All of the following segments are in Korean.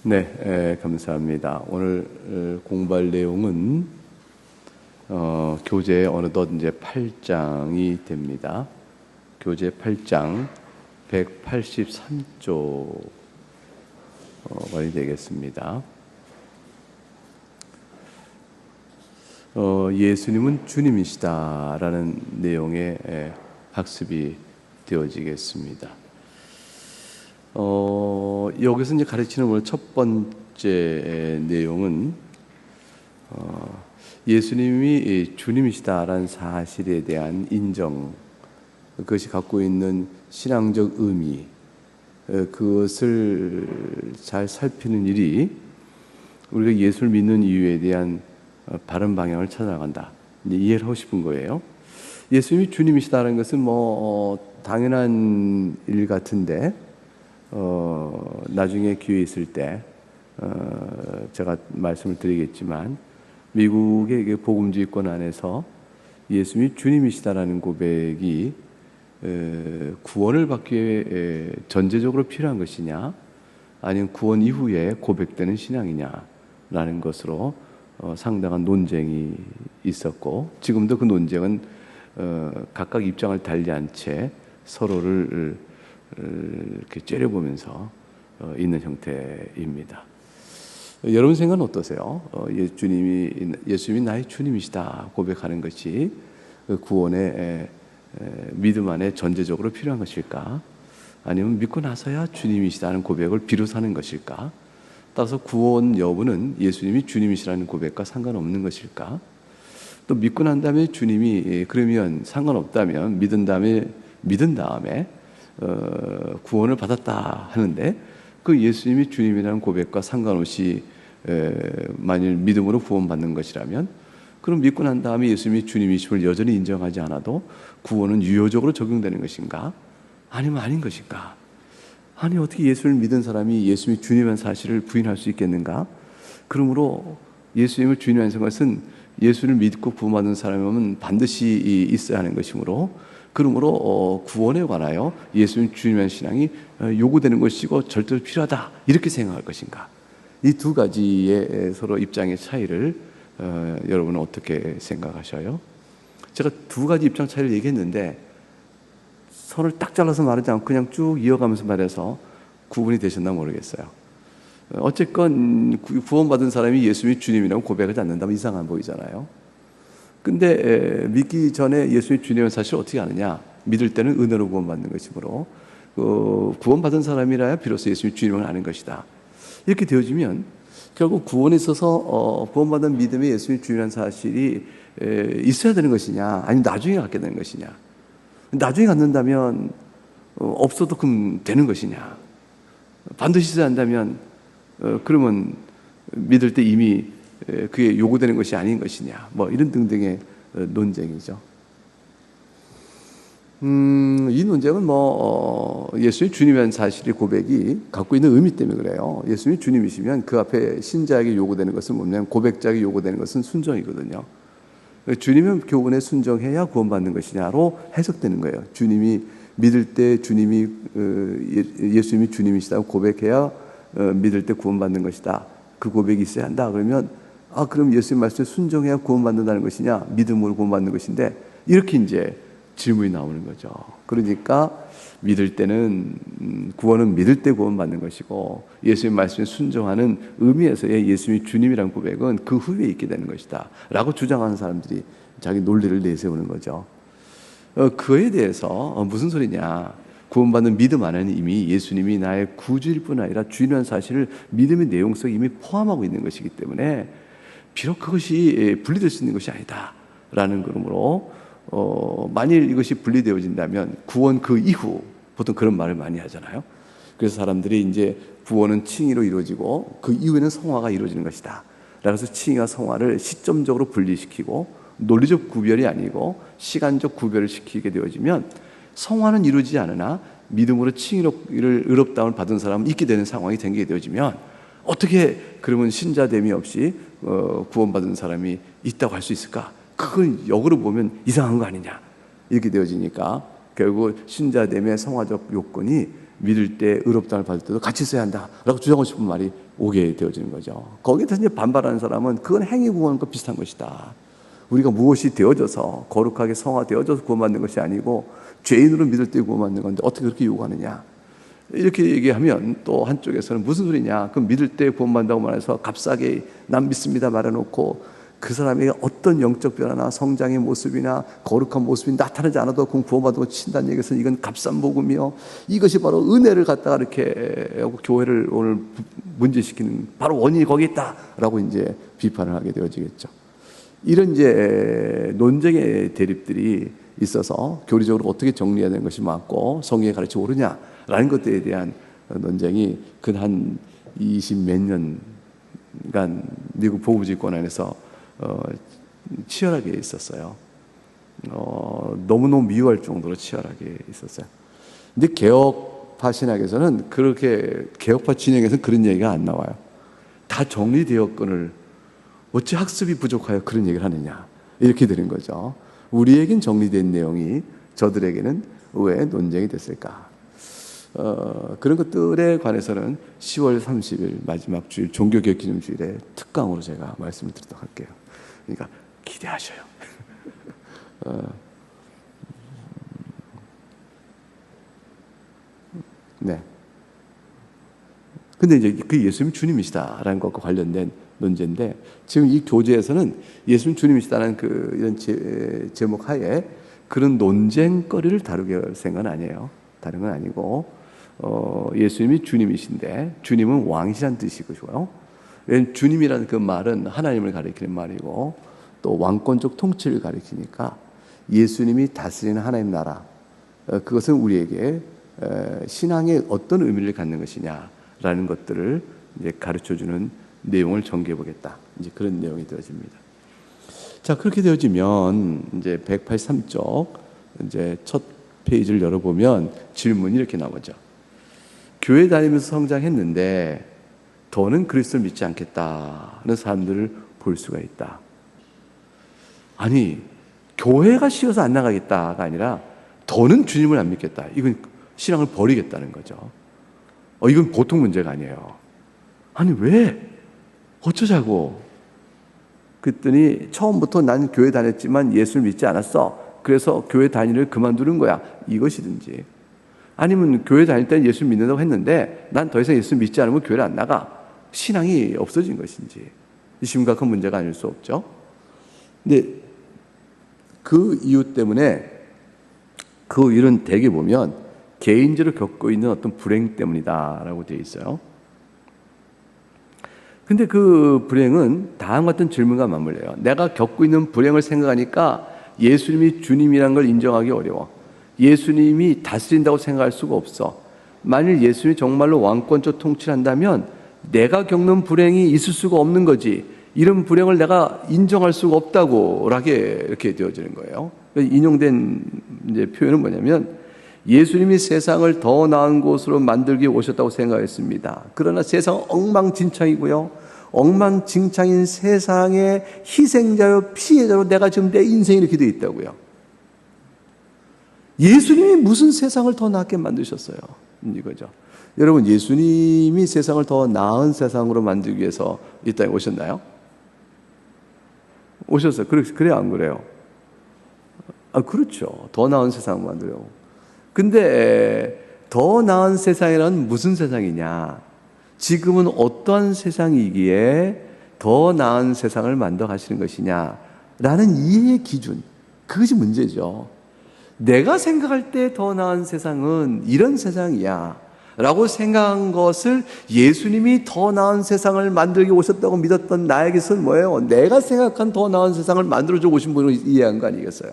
네, 감사합니다. 오늘 공부할 내용은 교재 어느덧 이제 8장이 됩니다. 교재 8장 183쪽이 되겠습니다. 예수님은 주님이시다라는 내용의 학습이 되어지겠습니다. 여기서 이제 가르치는 오늘 첫 번째 내용은 예수님이 주님이시다라는 사실에 대한 인정, 그것이 갖고 있는 신앙적 의미, 그것을 잘 살피는 일이 우리가 예수를 믿는 이유에 대한 바른 방향을 찾아나간다, 이해를 하고 싶은 거예요. 예수님이 주님이시다는 것은 당연한 일 같은데 나중에 기회 있을 때 제가 말씀을 드리겠지만, 미국의 복음주의권 안에서 예수님이 주님이시다라는 고백이 구원을 받기 위해 전제적으로 필요한 것이냐, 아니면 구원 이후에 고백되는 신앙이냐라는 것으로 상당한 논쟁이 있었고, 지금도 그 논쟁은 각각 입장을 달리한 채 서로를 이렇게 째려보면서 있는 형태입니다. 여러분 생각은 어떠세요? 예수님이 나의 주님이시다 고백하는 것이 구원의 믿음 안에 전제적으로 필요한 것일까? 아니면 믿고 나서야 주님이시다는 고백을 비로소 하는 것일까? 따라서 구원 여부는 예수님이 주님이시라는 고백과 상관없는 것일까? 또 믿고 난 다음에 주님이 그러면 상관없다면 믿은 다음에 구원을 받았다 하는데, 그 예수님이 주님이라는 고백과 상관없이 만일 믿음으로 구원받는 것이라면, 그럼 믿고 난 다음에 예수님이 주님이심을 여전히 인정하지 않아도 구원은 유효적으로 적용되는 것인가? 아니면 아닌 것인가? 아니, 어떻게 예수를 믿은 사람이 예수님이 주님이라는 사실을 부인할 수 있겠는가? 그러므로 예수님을 주님이라는 것은 예수를 믿고 구원받은 사람은 반드시 있어야 하는 것이므로, 그러므로 구원에 관하여 예수님 주님의 신앙이 요구되는 것이고 절대로 필요하다, 이렇게 생각할 것인가? 이 두 가지의 서로 입장의 차이를 여러분은 어떻게 생각하셔요? 제가 두 가지 입장 차이를 얘기했는데 선을 딱 잘라서 말하지 않고 그냥 쭉 이어가면서 말해서 구분이 되셨나 모르겠어요. 어쨌건 구원받은 사람이 예수님이 주님이라고 고백하지 않는다면 이상한 보이잖아요. 근데 믿기 전에 예수님이 주님의 사실을 어떻게 아느냐? 믿을 때는 은혜로 구원받는 것이므로 구원받은 사람이라야 비로소 예수님이 주님을 아는 것이다. 이렇게 되어지면 결국 구원에 있어서 구원받은 믿음에 예수님이 주님이라는 사실이 있어야 되는 것이냐, 아니면 나중에 갖게 되는 것이냐? 나중에 갖는다면 없어도 그럼 되는 것이냐? 반드시 있어야 한다면 그러면 믿을 때 이미 그게 요구되는 것이 아닌 것이냐, 이런 등등의 논쟁이죠. 이 논쟁은 예수님이 주님이라는 사실의 고백이 갖고 있는 의미 때문에 그래요. 예수님이 주님이시면 그 앞에 신자에게 요구되는 것은 뭐냐면, 고백자에게 요구되는 것은 순종이거든요. 주님의 교훈에 순종해야 구원받는 것이냐로 해석되는 거예요. 주님이 믿을 때 예수님이 주님이시다고 고백해야 믿을 때 구원받는 것이다, 그 고백이 있어야 한다. 그러면 그럼 예수님 말씀에 순종해야 구원받는다는 것이냐, 믿음으로 구원받는 것인데, 이렇게 이제 질문이 나오는 거죠. 그러니까 믿을 때는 구원은 믿을 때 구원받는 것이고, 예수님 말씀에 순종하는 의미에서의 예수님이 주님이라는 고백은 그 후에 있게 되는 것이다 라고 주장하는 사람들이 자기 논리를 내세우는 거죠. 그에 대해서 무슨 소리냐, 구원받는 믿음 안에는 이미 예수님이 나의 구주일 뿐 아니라 주인이라는 사실을 믿음의 내용 속에 이미 포함하고 있는 것이기 때문에 비록 그것이 분리될 수 있는 것이 아니다 라는 그러므로, 만일 이것이 분리되어진다면 구원 그 이후, 보통 그런 말을 많이 하잖아요. 그래서 사람들이 이제 구원은 칭의로 이루어지고 그 이후에는 성화가 이루어지는 것이다, 그래서 칭의와 성화를 시점적으로 분리시키고 논리적 구별이 아니고 시간적 구별을 시키게 되어지면 성화는 이루어지지 않으나 믿음으로 칭의를 의롭다움을 받은 사람은 있게 되는 상황이 생기게 되어지면, 어떻게 그러면 신자됨이 없이 구원받은 사람이 있다고 할 수 있을까? 그건 역으로 보면 이상한 거 아니냐, 이렇게 되어지니까 결국 신자됨의 성화적 요건이 믿을 때 의롭다움을 받을 때도 같이 있어야 한다라고 주장하고 싶은 말이 오게 되어지는 거죠. 거기에 대해서 이제 반발하는 사람은 그건 행위 구원과 비슷한 것이다. 우리가 무엇이 되어져서 거룩하게 성화되어져서 구원받는 것이 아니고 죄인으로 믿을 때 구원받는 건데 어떻게 그렇게 요구하느냐, 이렇게 얘기하면 또 한쪽에서는 무슨 소리냐, 그럼 믿을 때 구원받는다고 말해서 값싸게 난 믿습니다 말해놓고 그 사람에게 어떤 영적 변화나 성장의 모습이나 거룩한 모습이 나타나지 않아도 그럼 구원받고 친다는 얘기에서 이건 값싼 복음이요, 이것이 바로 은혜를 갖다가 이렇게 교회를 오늘 문제시키는 바로 원인이 거기 있다라고 이제 비판을 하게 되어지겠죠. 이런 이제 논쟁의 대립들이 있어서 교리적으로 어떻게 정리해야 되는 것이 맞고 성경의 가르침이 옳으냐라는 것들에 대한 논쟁이 근 한 20몇 년간 미국 복음주의권 안에서 치열하게 있었어요. 너무너무 미워할 정도로 치열하게 있었어요. 근데 개혁파 신학에서는 그렇게, 개혁파 진영에서는 그런 얘기가 안 나와요. 다 정리되었거늘 어찌 학습이 부족하여 그런 얘기를 하느냐, 이렇게 되는 거죠. 우리에겐 정리된 내용이 저들에게는 왜 논쟁이 됐을까? 그런 것들에 관해서는 10월 30일 마지막 주일 종교개혁기념주일에 특강으로 제가 말씀을 드리도록 할게요. 그러니까 기대하셔요. 네. 근데 이제 그 예수님이 주님이시다라는 것과 관련된 논제인데, 지금 이 교재에서는 예수님 주님이시다는 이런 제목 하에 그런 논쟁거리를 다루게 생각은 아니에요. 다른 건 아니고, 예수님이 주님이신데, 주님은 왕이시란 뜻이고요. 주님이라는 그 말은 하나님을 가리키는 말이고, 또 왕권적 통치를 가리키니까 예수님이 다스리는 하나님 나라, 그것은 우리에게 신앙에 어떤 의미를 갖는 것이냐라는 것들을 이제 가르쳐주는 내용을 전개해 보겠다, 이제 그런 내용이 되어집니다. 자, 그렇게 되어지면 이제 183쪽 이제 첫 페이지를 열어보면 질문이 이렇게 나오죠. 교회 다니면서 성장했는데 더는 그리스도를 믿지 않겠다는 사람들을 볼 수가 있다. 아니, 교회가 싫어서 안 나가겠다가 아니라 더는 주님을 안 믿겠다, 이건 신앙을 버리겠다는 거죠. 이건 보통 문제가 아니에요. 아니, 왜? 어쩌자고? 그랬더니 처음부터 난 교회 다녔지만 예수를 믿지 않았어, 그래서 교회 다니를 그만두는 거야, 이것이든지, 아니면 교회 다닐 때는 예수 믿는다고 했는데 난 더 이상 예수 믿지 않으면 교회를 안 나가, 신앙이 없어진 것인지, 심각한 문제가 아닐 수 없죠. 근데 그 이유 때문에 그 일은 대개 보면 개인적으로 겪고 있는 어떤 불행 때문이다라고 되어 있어요. 근데 그 불행은 다음과 같은 질문과 맞물려요. 내가 겪고 있는 불행을 생각하니까 예수님이 주님이란 걸 인정하기 어려워. 예수님이 다스린다고 생각할 수가 없어. 만일 예수님이 정말로 왕권적 통치를 한다면 내가 겪는 불행이 있을 수가 없는 거지, 이런 불행을 내가 인정할 수가 없다고 이렇게 되어지는 거예요. 인용된 이제 표현은 뭐냐면, 예수님이 세상을 더 나은 곳으로 만들기 위해 오셨다고 생각했습니다. 그러나 세상은 엉망진창이고요, 엉망진창인 세상의 희생자요 피해자로 내가 지금 내 인생이 이렇게 되어 있다고요. 예수님이 무슨 세상을 더 낫게 만드셨어요? 이거죠. 여러분, 예수님이 세상을 더 나은 세상으로 만들기 위해서 이 땅에 오셨나요? 오셨어요. 그래요, 안 그래요? 그렇죠. 더 나은 세상을 만들려고. 근데 더 나은 세상이란 무슨 세상이냐? 지금은 어떠한 세상이기에 더 나은 세상을 만들어 가시는 것이냐라는 이해의 기준, 그것이 문제죠. 내가 생각할 때 더 나은 세상은 이런 세상이야 라고 생각한 것을 예수님이 더 나은 세상을 만들기 오셨다고 믿었던 나에게서는 뭐예요? 내가 생각한 더 나은 세상을 만들어줘 오신 분을 이해한 거 아니겠어요?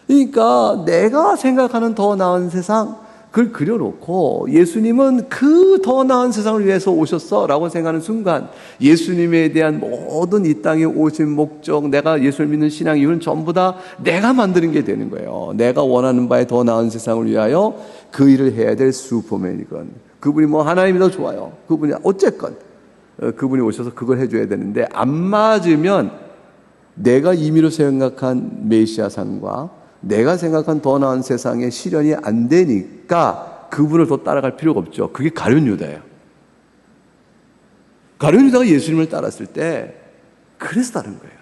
그러니까 내가 생각하는 더 나은 세상, 그걸 그려놓고 예수님은 그 더 나은 세상을 위해서 오셨어 라고 생각하는 순간, 예수님에 대한 모든 이 땅에 오신 목적, 내가 예수를 믿는 신앙 이유는 전부 다 내가 만드는 게 되는 거예요. 내가 원하는 바에 더 나은 세상을 위하여 그 일을 해야 될 슈퍼맨이건, 그분이 하나님이 더 좋아요, 그분이 어쨌건 그분이 오셔서 그걸 해줘야 되는데, 안 맞으면 내가 임의로 생각한 메시아상과 내가 생각한 더 나은 세상의 실현이 안 되니까 그분을 더 따라갈 필요가 없죠. 그게 가룟 유다예요. 가룟 유다가 예수님을 따랐을 때 그래서 다른 거예요.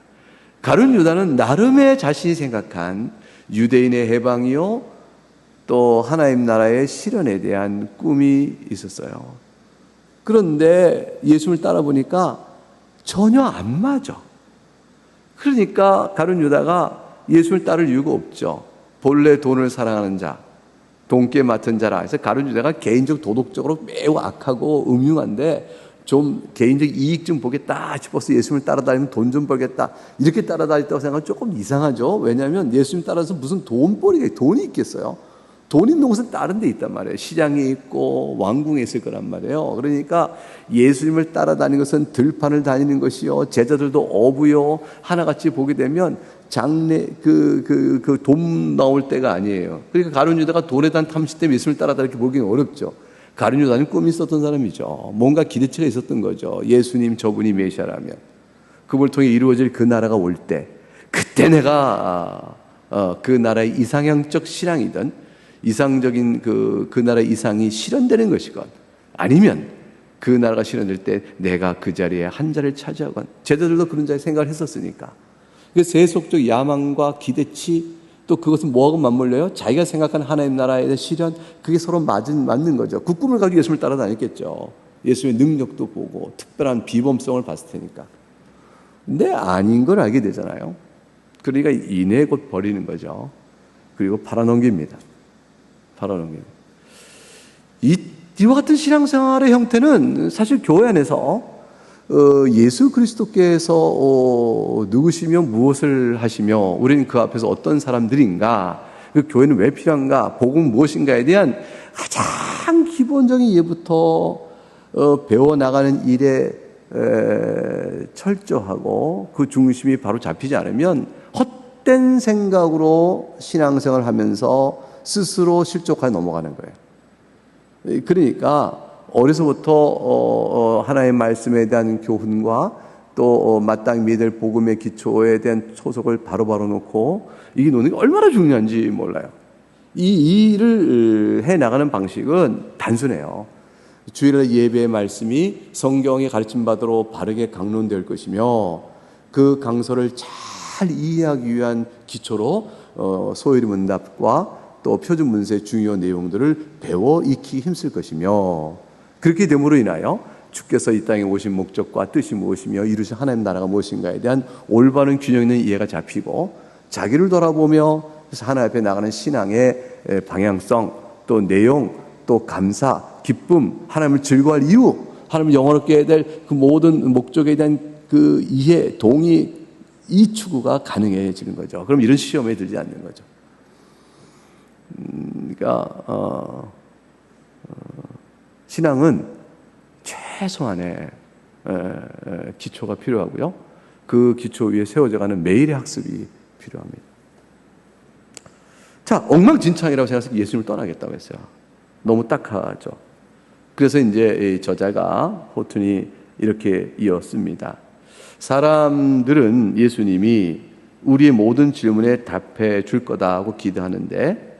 가룟 유다는 나름의 자신이 생각한 유대인의 해방이요, 또 하나님 나라의 실현에 대한 꿈이 있었어요. 그런데 예수님을 따라보니까 전혀 안 맞아. 그러니까 가룟 유다가 예수를 따를 이유가 없죠. 본래 돈을 사랑하는 자, 돈께 맡은 자라 해서 가룟 유다가 개인적 도덕적으로 매우 악하고 음흉한데 좀 개인적 이익 좀 보겠다 싶어서 예수님을 따라다니면 돈 좀 벌겠다 이렇게 따라다녔다고 생각하면 조금 이상하죠. 왜냐하면 예수님 따라서 무슨 돈이 있겠어요. 돈 있는 곳은 다른 데 있단 말이에요. 시장에 있고 왕궁에 있을 거란 말이에요. 그러니까 예수님을 따라다니는 것은 들판을 다니는 것이요, 제자들도 어부요, 하나같이 보게 되면 장래 돈 나올 때가 아니에요. 그러니까 가룟 유다가 돈에 대한 탐심 때문에 예수님을 따라다니기 보기는 어렵죠. 가룟 유다는 꿈이 있었던 사람이죠. 뭔가 기대치가 있었던 거죠. 예수님 저분이 메시아라면 그걸 통해 이루어질 그 나라가 올 때, 그때 내가 그 나라의 이상향적 신앙이든 이상적인 그 나라의 이상이 실현되는 것이건, 아니면 그 나라가 실현될 때 내가 그 자리에 한 자리를 차지하건, 제자들도 그런 자리 생각을 했었으니까. 그 세속적 야망과 기대치, 또 그것은 뭐하고 맞물려요? 자기가 생각하는 하나님 나라에 대한 실현, 그게 서로 맞는 거죠. 그 꿈을 가지고 예수님을 따라다녔겠죠. 예수님의 능력도 보고 특별한 비범성을 봤을 테니까. 근데 아닌 걸 알게 되잖아요. 그러니까 이내 곧 버리는 거죠. 그리고 팔아넘깁니다. 이와 같은 신앙생활의 형태는 사실 교회 안에서 예수 그리스도께서 누구시며 무엇을 하시며 우리는 그 앞에서 어떤 사람들인가, 그 교회는 왜 필요한가, 복음은 무엇인가에 대한 가장 기본적인 예부터 배워나가는 일에 철저하고 그 중심이 바로 잡히지 않으면 헛된 생각으로 신앙생활을 하면서 스스로 실족하여 넘어가는 거예요. 그러니까 어려서부터 하나님의 말씀에 대한 교훈과 또 마땅히 믿을 복음의 기초에 대한 초석을 바로바로 놓고 이게 노는 게 얼마나 중요한지 몰라요. 이 일을 해나가는 방식은 단순해요. 주일날 예배의 말씀이 성경의 가르침바대로 바르게 강론될 것이며, 그 강서를 잘 이해하기 위한 기초로 소요리 문답과 또 표준 문서의 중요한 내용들을 배워 익히기 힘쓸 것이며, 그렇게 됨으로 인하여 주께서 이 땅에 오신 목적과 뜻이 무엇이며 이루신 하나님 나라가 무엇인가에 대한 올바른 균형 있는 이해가 잡히고, 자기를 돌아보며 그래서 하나님 앞에 나가는 신앙의 방향성, 또 내용, 또 감사, 기쁨, 하나님을 즐거워할 이유, 하나님을 영원롭게 해야 될 그 모든 목적에 대한 그 이해, 동의, 이 추구가 가능해지는 거죠. 그럼 이런 시험에 들지 않는 거죠. 그러니까 신앙은 최소한의 기초가 필요하고요. 그 기초 위에 세워져가는 매일의 학습이 필요합니다. 자, 엉망진창이라고 생각해서 예수님을 떠나겠다고 했어요. 너무 딱하죠. 그래서 이제 저자가 호툰이 이렇게 이었습니다. 사람들은 예수님이 우리의 모든 질문에 답해 줄 거다 하고 기대하는데,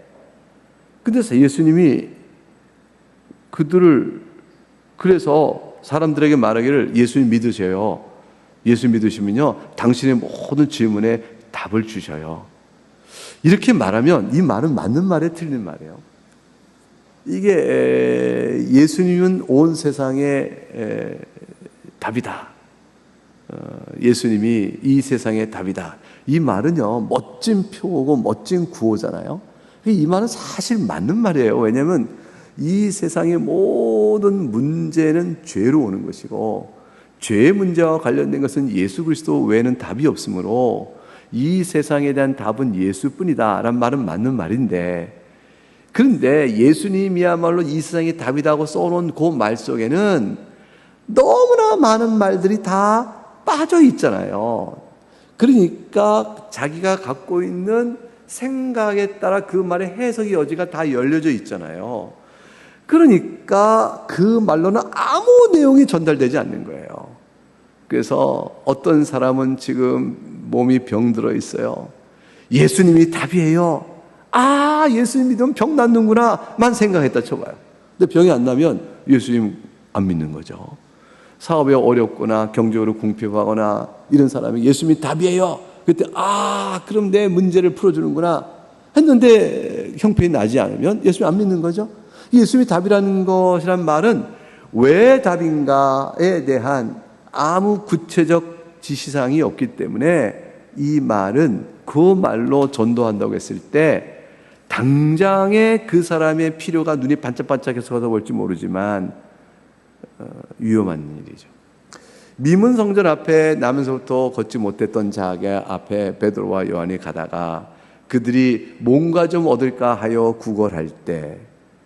근데 예수님이 그들을, 그래서 사람들에게 말하기를 예수님 믿으세요. 예수 믿으시면요, 당신의 모든 질문에 답을 주셔요. 이렇게 말하면 이 말은 맞는 말에 틀린 말이에요. 이게 예수님은 온 세상의 답이다. 예수님이 이 세상의 답이다. 이 말은요, 멋진 표고 멋진 구호잖아요. 이 말은 사실 맞는 말이에요. 왜냐하면 이 세상의 모든 문제는 죄로 오는 것이고, 죄의 문제와 관련된 것은 예수 그리스도 외에는 답이 없으므로 이 세상에 대한 답은 예수뿐이다 라는 말은 맞는 말인데, 그런데 예수님이야말로 이 세상의 답이라고 써놓은 그 말 속에는 너무나 많은 말들이 다 빠져 있잖아요. 그러니까 자기가 갖고 있는 생각에 따라 그 말의 해석의 여지가 다 열려져 있잖아요. 그러니까 그 말로는 아무 내용이 전달되지 않는 거예요. 그래서 어떤 사람은 지금 몸이 병들어 있어요. 예수님이 답이에요. 아, 예수님 믿으면 병 낫는구나 만 생각했다 쳐봐요. 근데 병이 안 나면 예수님 안 믿는 거죠. 사업이 어렵거나 경제적으로 궁핍하거나 이런 사람이 예수님이 답이에요. 그때 그럼 내 문제를 풀어주는구나 했는데 형편이 나지 않으면 예수님 안 믿는 거죠. 예수님이 답이라는 것이란 말은 왜 답인가에 대한 아무 구체적 지시사항이 없기 때문에 이 말은 그 말로 전도한다고 했을 때 당장에 그 사람의 필요가 눈이 반짝반짝해서 걷어볼지 모르지만 위험한 일이죠. 미문 성전 앞에 나면서부터 걷지 못했던 자가 앞에 베드로와 요한이 가다가 그들이 뭔가 좀 얻을까 하여 구걸할 때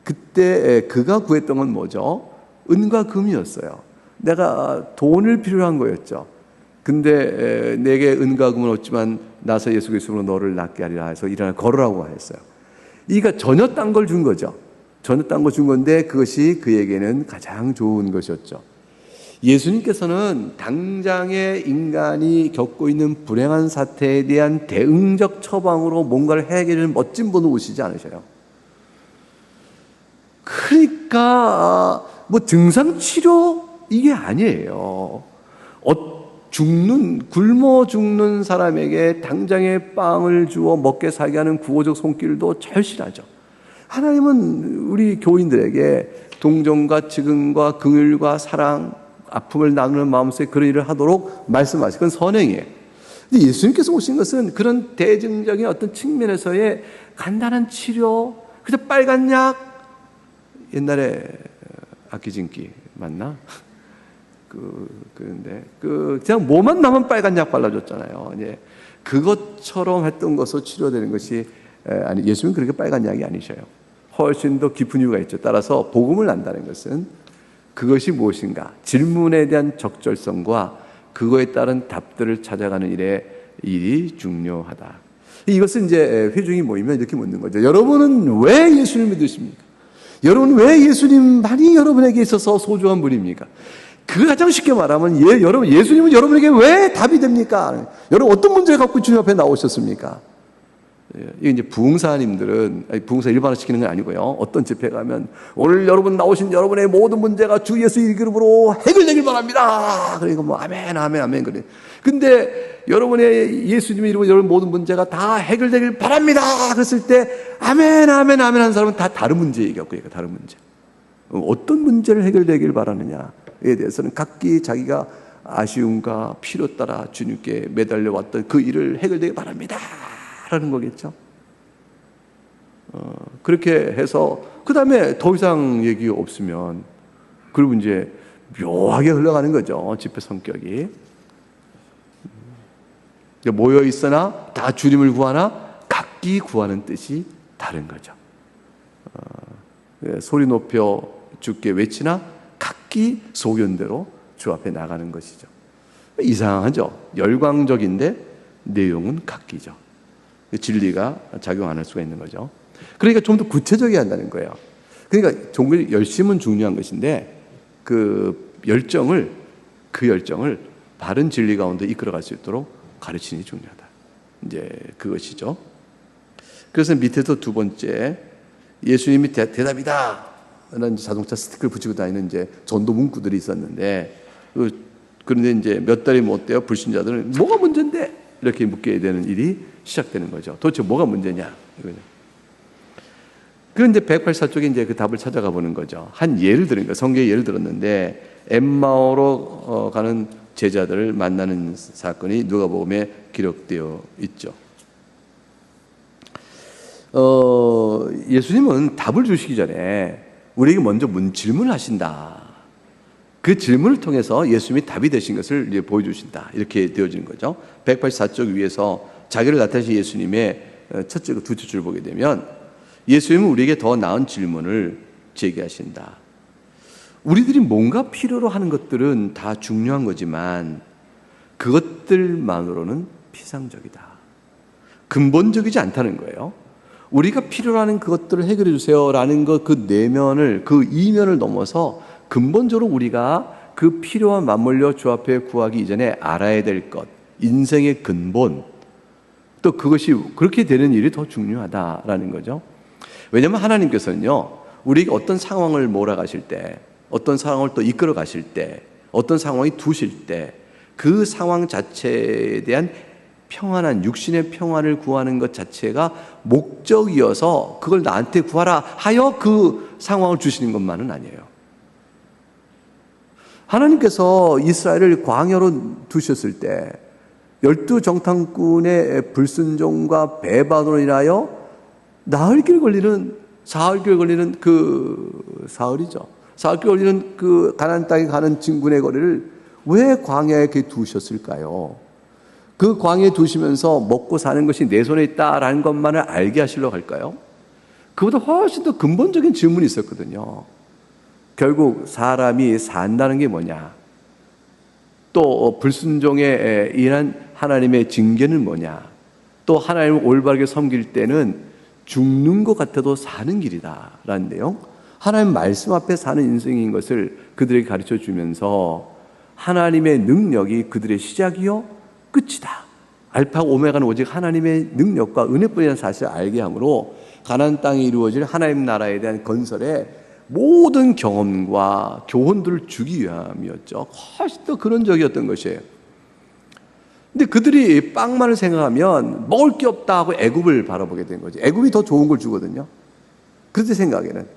그때 그가 구했던 건 뭐죠? 은과 금이었어요. 내가 돈을 필요로 한 거였죠. 근데 내게 은과 금은 없지만 나서 예수 그리스도로 너를 낫게 하리라 해서 일어나 걸으라고 했어요. 이가 전혀 딴 걸 준 거죠. 전혀 딴 거 준 건데 그것이 그에게는 가장 좋은 것이었죠. 예수님께서는 당장의 인간이 겪고 있는 불행한 사태에 대한 대응적 처방으로 뭔가를 해결하는 멋진 분으로 오시지 않으셔요. 그러니까 등상치료 이게 아니에요. 굶어 죽는 사람에게 당장의 빵을 주어 먹게 살게 하는 구호적 손길도 절실하죠. 하나님은 우리 교인들에게 동정과 지금과 긍휼과 사랑, 아픔을 나누는 마음속에 그런 일을 하도록 말씀하시고 그건 선행이에요. 근데 예수님께서 오신 것은 그런 대증적인 어떤 측면에서의 간단한 치료, 그저 빨간 약, 옛날에 아끼진기 맞나? 그런데 그냥 뭐만 나면 빨간 약 발라줬잖아요. 예. 그것처럼 했던 것으로 치료되는 것이 아니 예수님은 그렇게 빨간 약이 아니셔요. 훨씬 더 깊은 이유가 있죠. 따라서 복음을 안다는 것은 그것이 무엇인가 질문에 대한 적절성과 그거에 따른 답들을 찾아가는 일이 중요하다. 이것은 이제 회중이 모이면 이렇게 묻는 거죠. 여러분은 왜 예수님을 믿으십니까? 여러분 왜 예수님만이 여러분에게 있어서 소중한 분입니까? 그 가장 쉽게 말하면 여러분 예수님은 여러분에게 왜 답이 됩니까? 여러분 어떤 문제를 갖고 주님 앞에 나오셨습니까? 이게 이제 부흥사님들은 부흥사 일반화시키는 건 아니고요. 어떤 집회 가면 오늘 여러분 나오신 여러분의 모든 문제가 주 예수 이름으로 해결되길 바랍니다. 그러니까 아멘 아멘 아멘 그래. 근데 여러분의 예수님의 이름으로 여러분 모든 문제가 다 해결되길 바랍니다. 그랬을 때 아멘 아멘 아멘 하는 사람은 다 다른 문제 얘기하고 그러니까 다른 문제. 어떤 문제를 해결되길 바라느냐에 대해서는 각기 자기가 아쉬움과 필요 따라 주님께 매달려 왔던 그 일을 해결되길 바랍니다. 라는 거겠죠. 그렇게 해서 그 다음에 더 이상 얘기가 없으면 그리고 이제 묘하게 흘러가는 거죠. 집회 성격이. 모여 있으나 다 주님을 구하나 각기 구하는 뜻이 다른 거죠. 소리 높여 주께 외치나 각기 소견대로 주 앞에 나가는 것이죠. 이상하죠. 열광적인데 내용은 각기죠. 진리가 작용 안 할 수가 있는 거죠. 그러니까 좀 더 구체적이어야 한다는 거예요. 그러니까 열심은 중요한 것인데 그 열정을 바른 진리 가운데 이끌어갈 수 있도록 가르치는 게 중요하다. 이제 그것이죠. 그래서 밑에도 두 번째 예수님이 대답이다. 라는 자동차 스티커를 붙이고 다니는 이제 전도 문구들이 있었는데 그런데 이제 몇 달이 못 돼요. 불신자들은 뭐가 문제인데? 이렇게 묻게 되는 일이 시작되는 거죠. 도대체 뭐가 문제냐? 그런데 184쪽에 이제 그 답을 찾아가 보는 거죠. 한 예를 들은 거, 성경의 예를 들었는데 엠마오로 가는 제자들을 만나는 사건이 누가복음에 기록되어 있죠. 예수님은 답을 주시기 전에 우리에게 먼저 질문을 하신다. 그 질문을 통해서 예수님이 답이 되신 것을 이제 보여주신다. 이렇게 되어지는 거죠. 184쪽 위에서 자기를 나타내신 예수님의 첫째, 두째 줄 보게 되면 예수님은 우리에게 더 나은 질문을 제기하신다. 우리들이 뭔가 필요로 하는 것들은 다 중요한 거지만 그것들만으로는 피상적이다. 근본적이지 않다는 거예요. 우리가 필요로 하는 그것들을 해결해 주세요라는 것, 그 내면을, 그 이면을 넘어서 근본적으로 우리가 그 필요와 맞물려 주 앞에 구하기 이전에 알아야 될 것, 인생의 근본, 또 그것이 그렇게 되는 일이 더 중요하다라는 거죠. 왜냐하면 하나님께서는요, 우리에게 어떤 상황을 몰아가실 때, 어떤 상황을 또 이끌어 가실 때, 어떤 상황이 두실 때 그 상황 자체에 대한 평안한 육신의 평안을 구하는 것 자체가 목적이어서 그걸 나한테 구하라 하여 그 상황을 주시는 것만은 아니에요. 하나님께서 이스라엘을 광야로 두셨을 때 12정탐꾼의 불순종과 배반으로 인하여 사흘길 걸리는 사흘길 걸리는 그 가나안 땅에 가는 진군의 거리를 왜 광야에 이렇게 두셨을까요? 그 광야에 두시면서 먹고 사는 것이 내 손에 있다라는 것만을 알게 하시려고 할까요? 그보다 훨씬 더 근본적인 질문이 있었거든요. 결국 사람이 산다는 게 뭐냐? 또 불순종에 인한 하나님의 징계는 뭐냐? 또 하나님을 올바르게 섬길 때는 죽는 것 같아도 사는 길이다 라는 내용, 하나님 말씀 앞에 사는 인생인 것을 그들에게 가르쳐 주면서 하나님의 능력이 그들의 시작이요 끝이다, 알파와 오메가는 오직 하나님의 능력과 은혜뿐이라는 사실을 알게 하므로 가나안 땅에 이루어질 하나님 나라에 대한 건설에 모든 경험과 교훈들을 주기 위함이었죠. 훨씬 더 근원적이었던 것이에요. 근데 그들이 빵만을 생각하면 먹을 게 없다 하고 애굽을 바라보게 된 거죠. 애굽이 더 좋은 걸 주거든요. 그들 생각에는.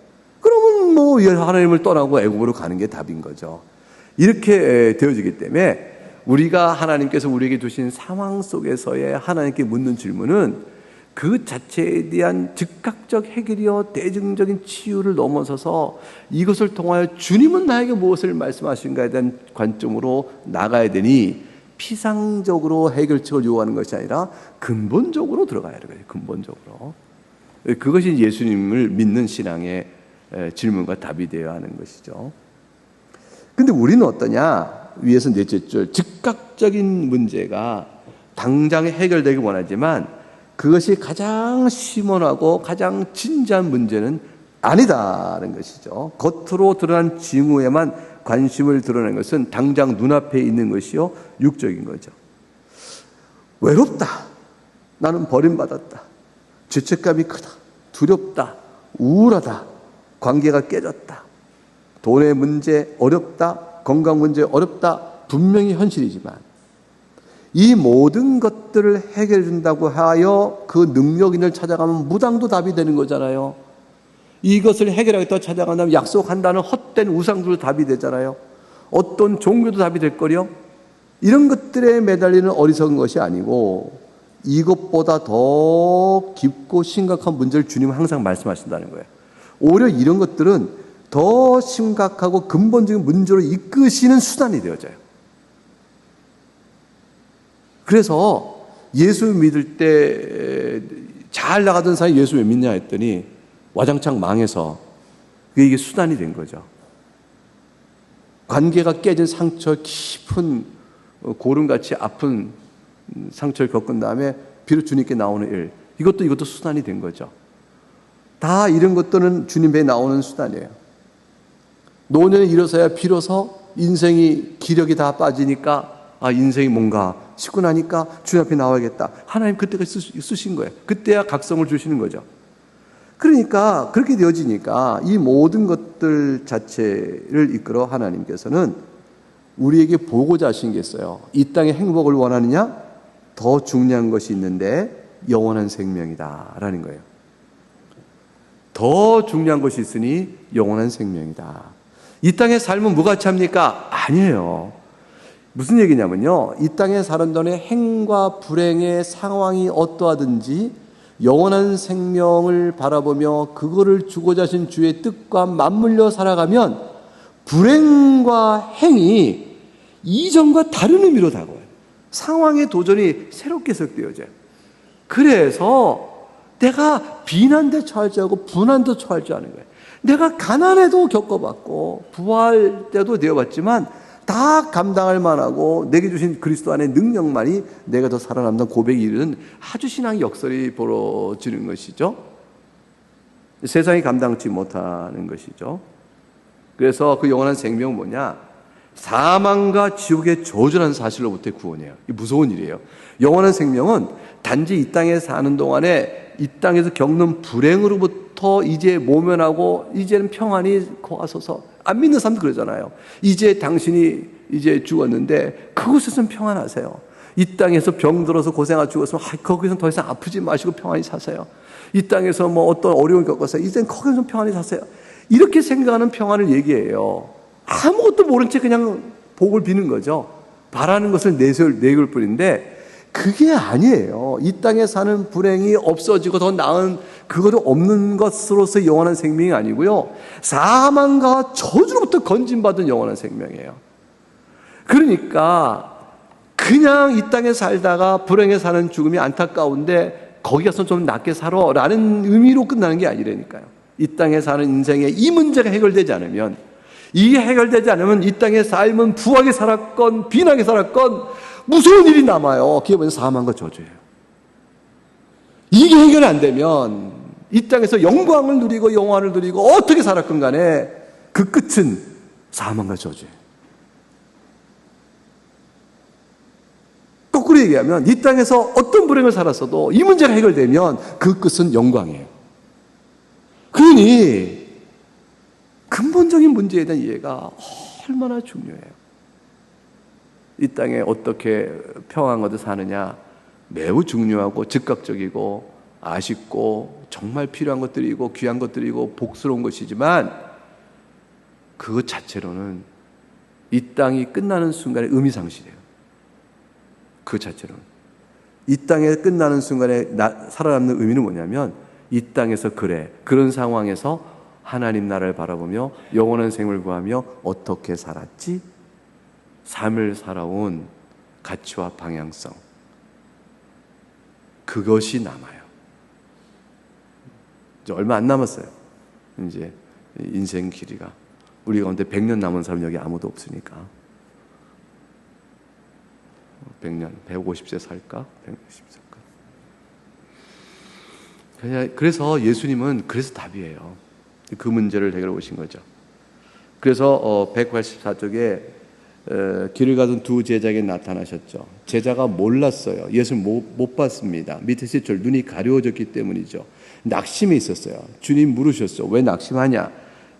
그러면 뭐 하나님을 떠나고 애굽으로 가는 게 답인 거죠. 이렇게 되어지기 때문에 우리가 하나님께서 우리에게 주신 상황 속에서의 하나님께 묻는 질문은 그 자체에 대한 즉각적 해결이요 대증적인 치유를 넘어서서 이것을 통하여 주님은 나에게 무엇을 말씀하신가에 대한 관점으로 나가야 되니, 피상적으로 해결책을 요구하는 것이 아니라 근본적으로 들어가야 되는 거예요. 근본적으로. 그것이 예수님을 믿는 신앙의 질문과 답이 되어야 하는 것이죠. 근데 우리는 어떠냐? 위에서 넷째 줄, 즉각적인 문제가 당장 해결되길 원하지만 그것이 가장 심오하고 가장 진지한 문제는 아니다라는 것이죠. 겉으로 드러난 징후에만 관심을 드러낸 것은 당장 눈앞에 있는 것이요 육적인 거죠. 외롭다, 나는 버림받았다, 죄책감이 크다, 두렵다, 우울하다, 관계가 깨졌다, 돈의 문제 어렵다, 건강 문제 어렵다, 분명히 현실이지만 이 모든 것들을 해결해 준다고 하여 그 능력인을 찾아가면 무당도 답이 되는 거잖아요. 이것을 해결하겠다고 찾아간다면 약속한다는 헛된 우상들도 답이 되잖아요. 어떤 종교도 답이 될 거려. 이런 것들에 매달리는 어리석은 것이 아니고 이것보다 더 깊고 심각한 문제를 주님은 항상 말씀하신다는 거예요. 오히려 이런 것들은 더 심각하고 근본적인 문제로 이끄시는 수단이 되어져요. 그래서 예수 믿을 때 잘 나가던 사람이 예수 왜 믿냐 했더니 와장창 망해서 이게 수단이 된 거죠. 관계가 깨진 상처, 깊은 고름같이 아픈 상처를 겪은 다음에 비로 주님께 나오는 일, 이것도 수단이 된 거죠. 다 이런 것들은 주님 배에 나오는 수단이에요. 노년에 이르러서야 비로소 인생이 기력이 다 빠지니까 인생이 뭔가 싶고 나니까 주님 앞에 나와야겠다. 하나님 그때가 쓰신 거예요. 그때야 각성을 주시는 거죠. 그러니까 그렇게 되어지니까 이 모든 것들 자체를 이끌어 하나님께서는 우리에게 보고자 하신 게 있어요. 이 땅의 행복을 원하느냐? 더 중요한 것이 있는데 영원한 생명이다 라는 거예요. 더 중요한 것이 있으니 영원한 생명이다. 이 땅의 삶은 무가치합니까? 아니에요. 무슨 얘기냐면요, 이 땅에 사는 동안의 행과 불행의 상황이 어떠하든지 영원한 생명을 바라보며 그거를 주고자 하신 주의 뜻과 맞물려 살아가면 불행과 행이 이전과 다른 의미로 다가와요. 상황의 도전이 새롭게 해석되어져요. 그래서 내가 비난도 처할 줄 알고 분한도 처할 줄 아는 거예요. 내가 가난해도 겪어봤고 부할 때도 되어봤지만 다 감당할 만하고 내게 주신 그리스도 안의 능력만이 내가 더 살아남는 고백이 이르는 아주 신앙의 역설이 벌어지는 것이죠. 세상이 감당치 못하는 것이죠. 그래서 그 영원한 생명은 뭐냐? 사망과 지옥의 저주라는 사실로부터의 구원이에요. 이 무서운 일이에요. 영원한 생명은 단지 이 땅에 사는 동안에 이 땅에서 겪는 불행으로부터 이제 모면하고 이제는 평안이 거하소서. 안 믿는 사람도 그러잖아요. 이제 당신이 이제 죽었는데 그곳에서는 평안하세요. 이 땅에서 병들어서 고생하고 죽었으면 거기서는 더 이상 아프지 마시고 평안히 사세요. 이 땅에서 뭐 어떤 어려움을 겪어서 이젠 거기서 평안히 사세요. 이렇게 생각하는 평안을 얘기해요. 아무것도 모른 채 그냥 복을 비는 거죠. 바라는 것을 내걸 뿐인데 그게 아니에요. 이 땅에 사는 불행이 없어지고 더 나은 그것도 없는 것으로서 영원한 생명이 아니고요. 사망과 저주로부터 건진받은 영원한 생명이에요. 그러니까 그냥 이 땅에 살다가 불행에 사는 죽음이 안타까운데 거기 가서 좀 낫게 살아 라는 의미로 끝나는 게 아니라니까요. 이 땅에 사는 인생의 이 문제가 해결되지 않으면, 이게 해결되지 않으면 이 땅의 삶은 부하게 살았건 빈하게 살았건 무서운 일이 남아요. 그게 뭐냐? 사망과 저주예요. 이게 해결 안 되면 이 땅에서 영광을 누리고 영화를 누리고 어떻게 살았건 간에 그 끝은 사망과 저주예요. 거꾸로 얘기하면 이 땅에서 어떤 불행을 살았어도 이 문제가 해결되면 그 끝은 영광이에요. 그러니 근본적인 문제에 대한 이해가 얼마나 중요해요. 이 땅에 어떻게 평안을 얻어 사느냐 매우 중요하고 즉각적이고 아쉽고 정말 필요한 것들이고 귀한 것들이고 복스러운 것이지만 그것 자체로는 이 땅이 끝나는 순간에 의미상실이에요. 그 자체로는 이 땅에 끝나는 순간에 살아남는 의미는 뭐냐면 이 땅에서 그런 상황에서 하나님 나라를 바라보며 영원한 생을 구하며 어떻게 살았지? 삶을 살아온 가치와 방향성, 그것이 남아요. 이제 얼마 안 남았어요. 이제 인생 길이가 우리 가운데 100년 남은 사람 여기 아무도 없으니까 100년, 150세 살까? 160세 살까? 그래서 예수님은 그래서 답이에요. 그 문제를 해결해 오신 거죠. 그래서 184쪽에 길을 가던 두 제자에게 나타나셨죠. 제자가 몰랐어요. 예수를 못 봤습니다. 밑에 세 줄 눈이 가려워졌기 때문이죠. 낙심이 있었어요. 주님 물으셨어. 왜 낙심하냐?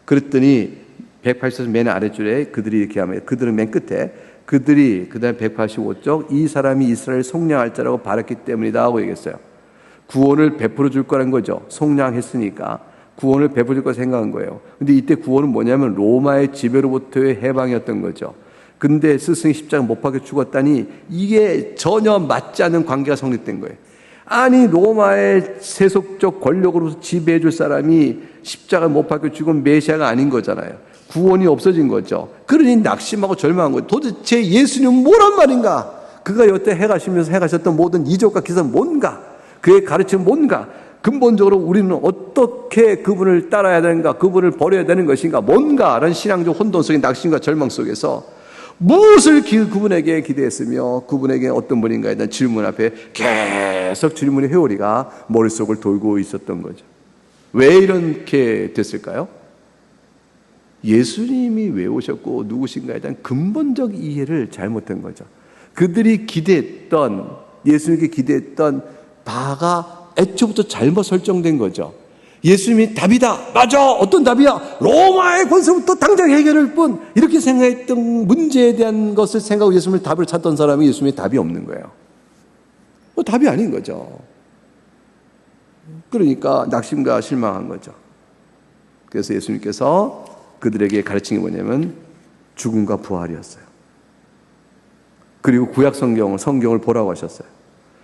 그랬더니 184쪽 맨 아래줄에 그들이 이렇게 하면 그들은 맨 끝에 그들이 그 다음에 185쪽 이 사람이 이스라엘 속량할 자라고 바랐기 때문이다 하고 얘기했어요. 구원을 베풀어 줄 거라는 거죠. 속량했으니까 구원을 베풀어 줄 거 생각한 거예요. 근데 이때 구원은 뭐냐면 로마의 지배로부터의 해방이었던 거죠. 근데 스승이 십자가 못 박혀 죽었다니 이게 전혀 맞지 않는 관계가 성립된 거예요. 아니 로마의 세속적 권력으로서 지배해 줄 사람이 십자가 못 박혀 죽은 메시아가 아닌 거잖아요. 구원이 없어진 거죠. 그러니 낙심하고 절망한 거예요. 도대체 예수님은 뭐란 말인가? 그가 여태 해가셨던 모든 이적과 기사는 뭔가? 그의 가르침은 뭔가? 근본적으로 우리는 어떻게 그분을 따라야 되는가? 그분을 버려야 되는 것인가? 뭔가? 라는 신앙적 혼돈 속의 낙심과 절망 속에서 무엇을 그분에게 기대했으며 그분에게 어떤 분인가에 대한 질문 앞에 계속 질문의 회오리가 머릿속을 돌고 있었던 거죠. 왜 이렇게 됐을까요? 예수님이 왜 오셨고 누구신가에 대한 근본적 이해를 잘못한 거죠. 그들이 기대했던, 예수님께 기대했던 바가 애초부터 잘못 설정된 거죠. 예수님이 답이다. 맞아. 어떤 답이야? 로마의 권세부터 당장 해결할 뿐. 이렇게 생각했던 문제에 대한 것을 생각하고 예수님을 답을 찾던 사람이 예수님의 답이 없는 거예요. 답이 아닌 거죠. 그러니까 낙심과 실망한 거죠. 그래서 예수님께서 그들에게 가르친 게 뭐냐면 죽음과 부활이었어요. 그리고 구약 성경을 보라고 하셨어요.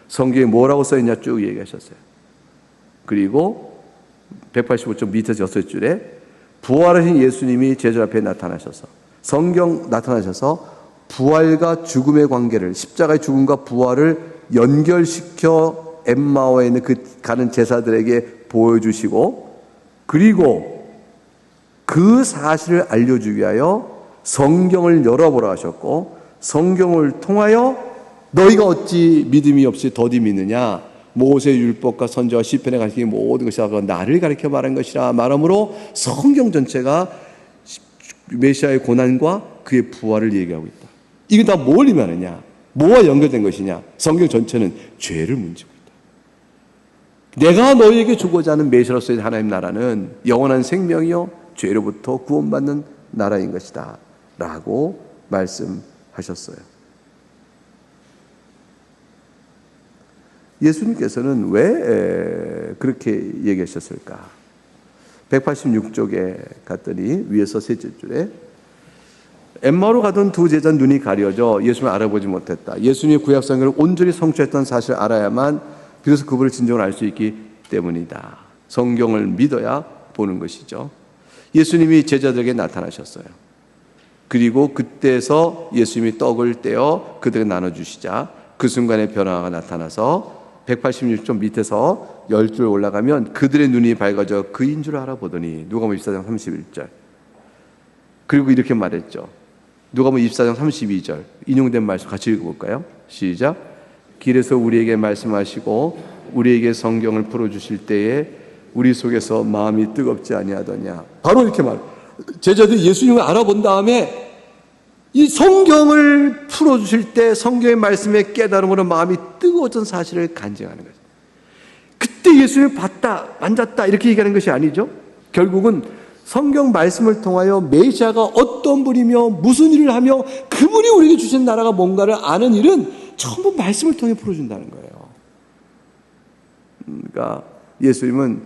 성경에 뭐라고 써있냐 쭉 얘기하셨어요. 그리고 185쪽 밑에 6줄에 부활하신 예수님이 제자 앞에 나타나셔서 성경 나타나셔서 부활과 죽음의 관계를 십자가의 죽음과 부활을 연결시켜 엠마오에 있는 그 가는 제자들에게 보여주시고 그리고 그 사실을 알려주기 위하여 성경을 열어보라 하셨고 성경을 통하여 너희가 어찌 믿음이 없이 더디 믿느냐 모세의 율법과 선지와 시편에 가르치는 모든 것이 나를 가르쳐 말한 것이라 말함으로 성경 전체가 메시아의 고난과 그의 부활을 얘기하고 있다. 이게 다 뭘 의미하느냐? 뭐와 연결된 것이냐? 성경 전체는 죄를 문지고 있다. 내가 너희에게 주고자 하는 메시아로서의 하나님 나라는 영원한 생명이요 죄로부터 구원받는 나라인 것이다 라고 말씀하셨어요. 예수님께서는 왜 그렇게 얘기하셨을까? 186쪽에 갔더니 위에서 셋째 줄에 엠마오로 가던 두 제자 눈이 가려져 예수님을 알아보지 못했다. 예수님의 구약성경을 온전히 성취했던 사실을 알아야만 비로소 그분을 진정으로 알 수 있기 때문이다. 성경을 믿어야 보는 것이죠. 예수님이 제자들에게 나타나셨어요. 그리고 그때서 예수님이 떡을 떼어 그들에게 나눠주시자 그 순간에 변화가 나타나서 186쪽 밑에서 10줄 올라가면 그들의 눈이 밝아져 그인 줄 알아보더니 누가복음 24장 31절. 그리고 이렇게 말했죠. 누가복음 24장 32절 인용된 말씀 같이 읽어볼까요? 시작. 길에서 우리에게 말씀하시고 우리에게 성경을 풀어주실 때에 우리 속에서 마음이 뜨겁지 아니하더냐. 바로 이렇게 제자들이 예수님을 알아본 다음에 이 성경을 풀어주실 때 성경의 말씀의 깨달음으로 마음이 뜨거워진 사실을 간증하는 거죠. 그때 예수님을 봤다, 만졌다 이렇게 얘기하는 것이 아니죠. 결국은 성경 말씀을 통하여 메시아가 어떤 분이며 무슨 일을 하며 그분이 우리에게 주신 나라가 뭔가를 아는 일은 전부 말씀을 통해 풀어준다는 거예요. 그러니까 예수님은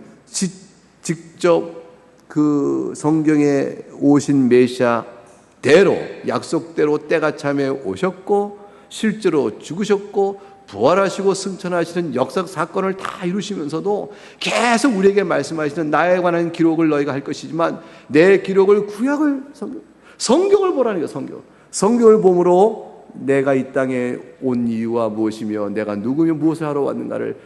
직접 그 성경에 오신 메시아대로 약속대로 때가 참에 오셨고 실제로 죽으셨고 부활하시고 승천하시는 역사 사건을 다 이루시면서도 계속 우리에게 말씀하시는 나에 관한 기록을 너희가 할 것이지만 내 기록을 구약을 성경을 보라는 거예요. 성경을 보므로 내가 이 땅에 온 이유와 무엇이며 내가 누구며 무엇을 하러 왔는가를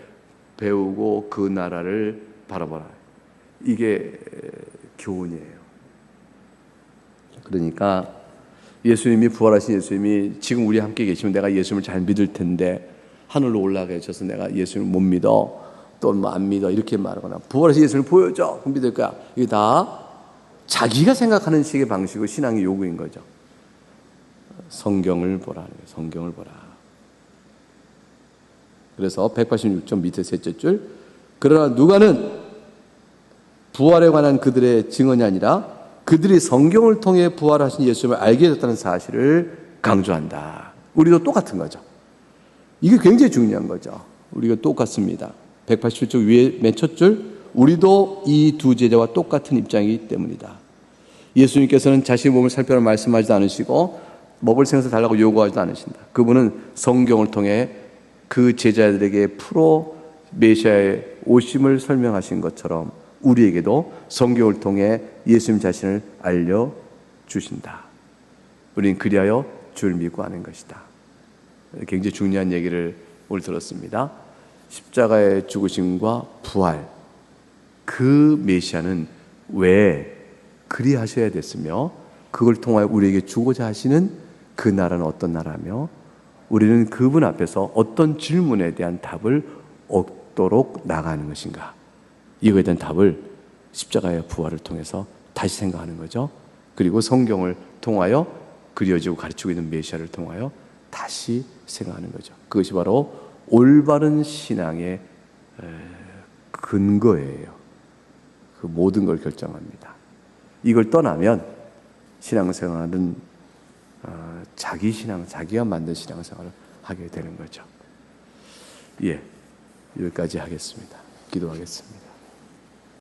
배우고 그 나라를 바라보라. 이게 교훈이에요. 그러니까 예수님이 부활하신 예수님이 지금 우리 함께 계시면 내가 예수님을 잘 믿을 텐데 하늘로 올라가 계셔서 내가 예수님을 못 믿어 또 뭐 안 믿어 이렇게 말하거나 부활하신 예수님을 보여줘 그럼 믿을 거야. 이게 다 자기가 생각하는 식의 방식으로 신앙의 요구인 거죠. 성경을 보라는 거예요. 성경을 보라. 그래서 186쪽 밑에 셋째 줄 그러나 누가는 부활에 관한 그들의 증언이 아니라 그들이 성경을 통해 부활하신 예수님을 알게 됐다는 사실을 강조한다. 우리도 똑같은 거죠. 이게 굉장히 중요한 거죠. 우리가 똑같습니다. 187쪽 위에 맨 첫 줄 우리도 이 두 제자와 똑같은 입장이기 때문이다. 예수님께서는 자신의 몸을 살펴라 말씀하지도 않으시고 먹을 생선을 달라고 요구하지도 않으신다. 그분은 성경을 통해 그 제자들에게 풀어 메시아의 오심을 설명하신 것처럼 우리에게도 성경을 통해 예수님 자신을 알려주신다. 우리는 그리하여 주를 믿고 하는 것이다. 굉장히 중요한 얘기를 오늘 들었습니다. 십자가의 죽으심과 부활, 그 메시아는 왜 그리하셔야 됐으며 그걸 통하여 우리에게 주고자 하시는 그 나라는 어떤 나라며 우리는 그분 앞에서 어떤 질문에 대한 답을 얻도록 나가는 것인가. 이거에 대한 답을 십자가의 부활을 통해서 다시 생각하는 거죠. 그리고 성경을 통하여 그려지고 가르치고 있는 메시아를 통하여 다시 생각하는 거죠. 그것이 바로 올바른 신앙의 근거예요. 그 모든 걸 결정합니다. 이걸 떠나면 신앙생활은 자기 신앙, 자기가 만든 신앙생활을 하게 되는 거죠. 예, 여기까지 하겠습니다. 기도하겠습니다.